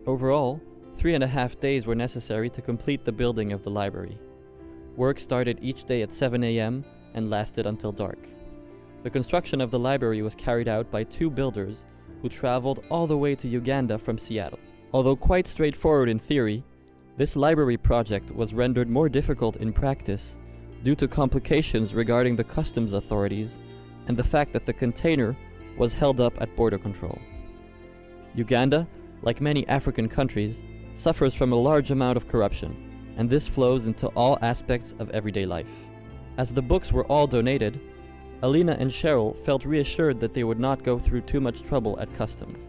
Overall, 3.5 days were necessary to complete the building of the library. Work started each day at 7 a.m. and lasted until dark. The construction of the library was carried out by 2 builders who traveled all the way to Uganda from Seattle. Although quite straightforward in theory, this library project was rendered more difficult in practice due to complications regarding the customs authorities and the fact that the container was held up at border control. Uganda, like many African countries, suffers from a large amount of corruption, and this flows into all aspects of everyday life. As the books were all donated, Alina and Cheryl felt reassured that they would not go through too much trouble at customs.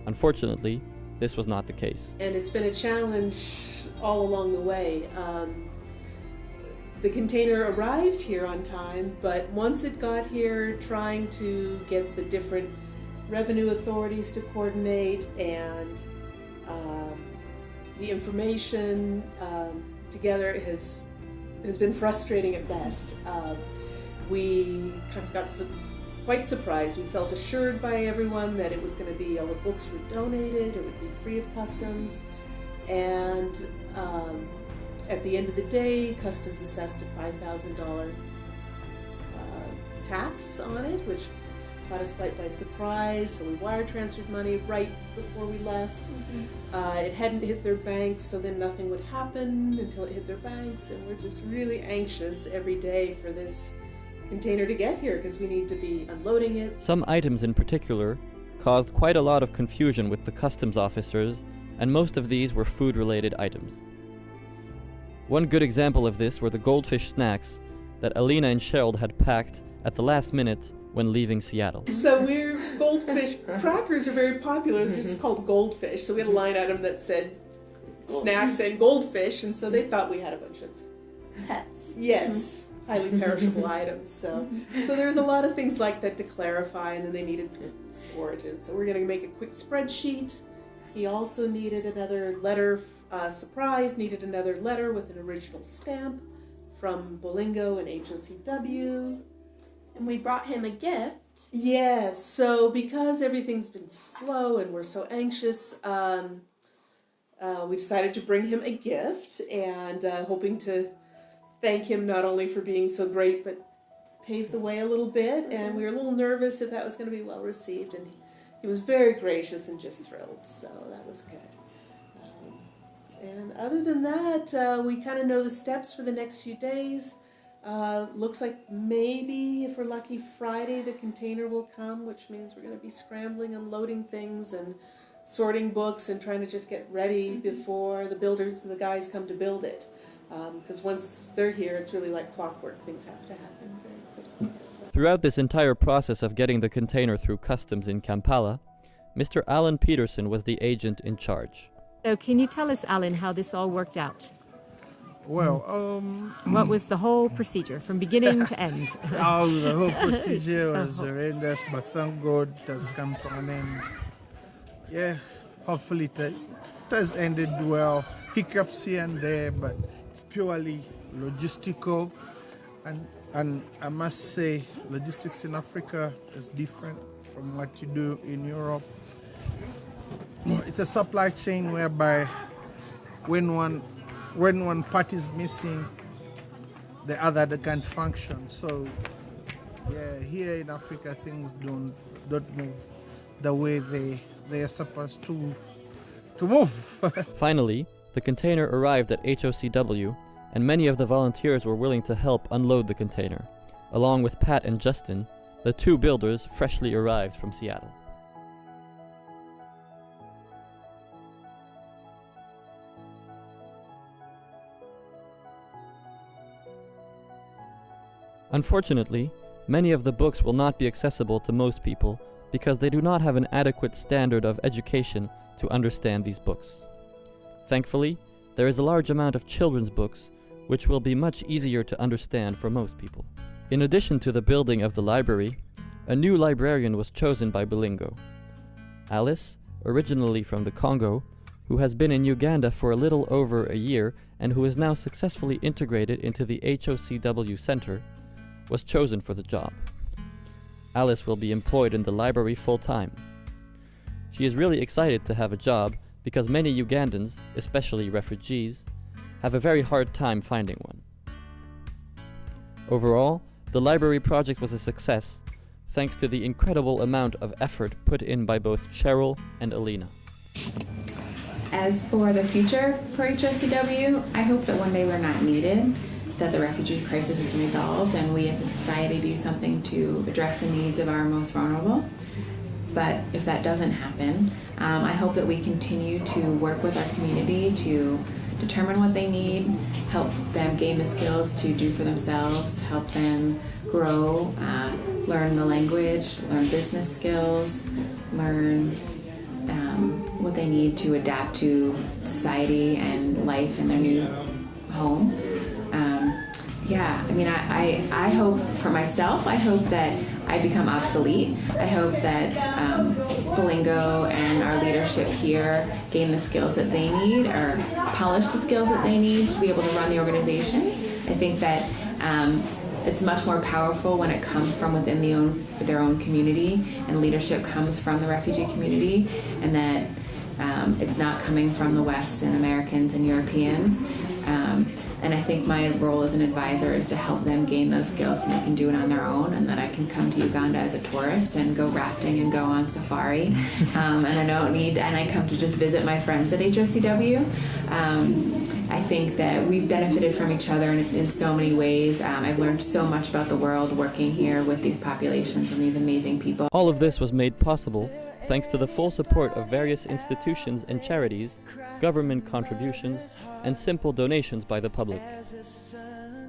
Unfortunately, this was not the case. And it's been a challenge all along the way. The container arrived here on time, but once it got here, trying to get the different revenue authorities to coordinate and the information together has been frustrating at best. We kind of got quite surprised. We felt assured by everyone that it was going to be all the books were donated, it would be free of customs, and at the end of the day, customs assessed a $5,000 tax on it, which caught us quite by surprise. So we wire transferred money right before we left. It hadn't hit their banks, so then nothing would happen until it hit their banks, and we're just really anxious every day for this container to get here because we need to be unloading it. Some items in particular caused quite a lot of confusion with the customs officers, and most of these were food-related items. One good example of this were the goldfish snacks that Alina and Cheryl had packed at the last minute when leaving Seattle. So goldfish crackers are very popular. They're just called goldfish. So we had a line item that said snacks and goldfish, and so they thought we had a bunch of pets. Yes. Highly perishable items. So there's a lot of things like that to clarify, and then they needed origin. So we're going to make a quick spreadsheet. He also needed another letter, needed another letter with an original stamp from Bolingo and HOCW. And we brought him a gift. Yes, so because everything's been slow and we're so anxious, we decided to bring him a gift, and hoping to thank him not only for being so great, but pave the way a little bit. And we were a little nervous if that was going to be well received, and he was very gracious and just thrilled, so that was good. And other than that, we kind of know the steps for the next few days. Looks like maybe, if we're lucky, Friday the container will come, which means we're going to be scrambling, unloading things and sorting books and trying to just get ready before the guys come to build it. Because once they're here, it's really like clockwork. Things have to happen very quickly. So. Throughout this entire process of getting the container through customs in Kampala, Mr. Alan Peterson was the agent in charge. So can you tell us, Alan, how this all worked out? Well, what was the whole procedure from beginning to end? The whole procedure was horrendous, but thank God it has come to an end. Yeah, hopefully it has ended well. Hiccups here and there, but it's purely logistical, and I must say logistics in Africa is different from what you do in Europe. It's a supply chain whereby when one part is missing, the other can't function. So yeah, here in Africa things don't move the way they are supposed to move. Finally, the container arrived at HOCW, and many of the volunteers were willing to help unload the container, along with Pat and Justin, the 2 builders freshly arrived from Seattle. Unfortunately, many of the books will not be accessible to most people because they do not have an adequate standard of education to understand these books. Thankfully, there is a large amount of children's books which will be much easier to understand for most people. In addition to the building of the library, a new librarian was chosen by Bolingo. Alice, originally from the Congo, who has been in Uganda for a little over a year and who is now successfully integrated into the HOCW Center, was chosen for the job. Alice will be employed in the library full-time. She is really excited to have a job because many Ugandans, especially refugees, have a very hard time finding one. Overall, the library project was a success, thanks to the incredible amount of effort put in by both Cheryl and Alina. As for the future for HOCW, I hope that one day we're not needed, that the refugee crisis is resolved, and we as a society do something to address the needs of our most vulnerable. But if that doesn't happen, I hope that we continue to work with our community to determine what they need, help them gain the skills to do for themselves, help them grow, learn the language, learn business skills, learn what they need to adapt to society and life in their new home. I hope for myself, I hope that I become obsolete. I hope that Bolingo and our leadership here gain the skills that they need, or polish the skills that they need to be able to run the organization. I think that it's much more powerful when it comes from within their own community, and leadership comes from the refugee community, and that it's not coming from the West and Americans and Europeans. And I think my role as an advisor is to help them gain those skills, and they can do it on their own, and that I can come to Uganda as a tourist and go rafting and go on safari. And I come to just visit my friends at HOCW. I think that we've benefited from each other in so many ways. I've learned so much about the world working here with these populations and these amazing people. All of this was made possible thanks to the full support of various institutions and charities, government contributions, and simple donations by the public.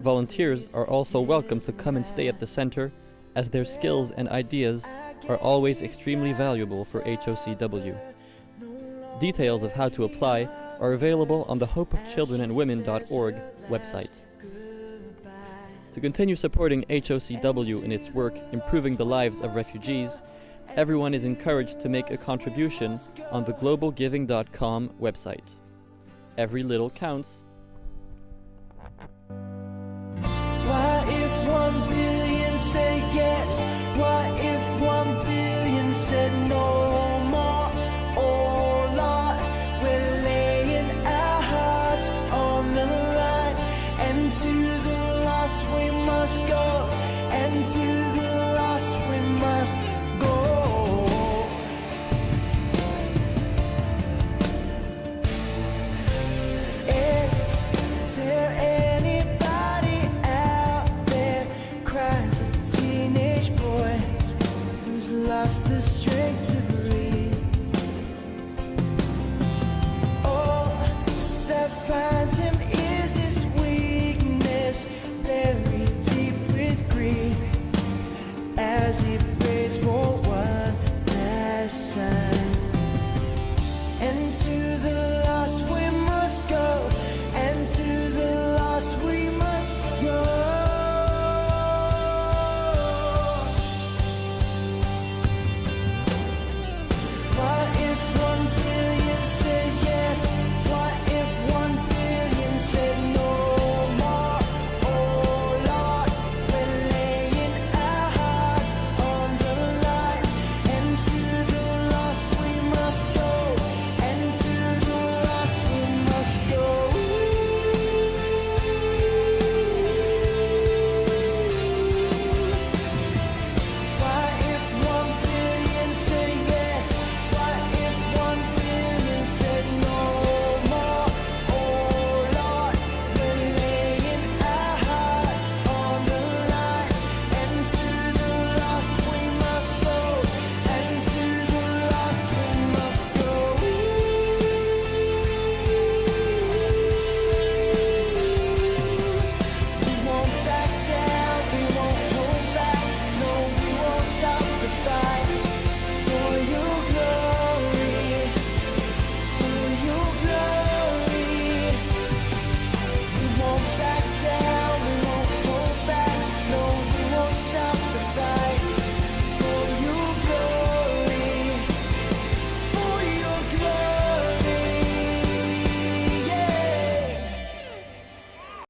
Volunteers are also welcome to come and stay at the center, as their skills and ideas are always extremely valuable for HOCW. Details of how to apply are available on the hopeofchildrenandwomen.org website. To continue supporting HOCW in its work improving the lives of refugees, everyone is encouraged to make a contribution on the globalgiving.com website. Every little counts. What if 1 billion said yes? What if 1 billion said no?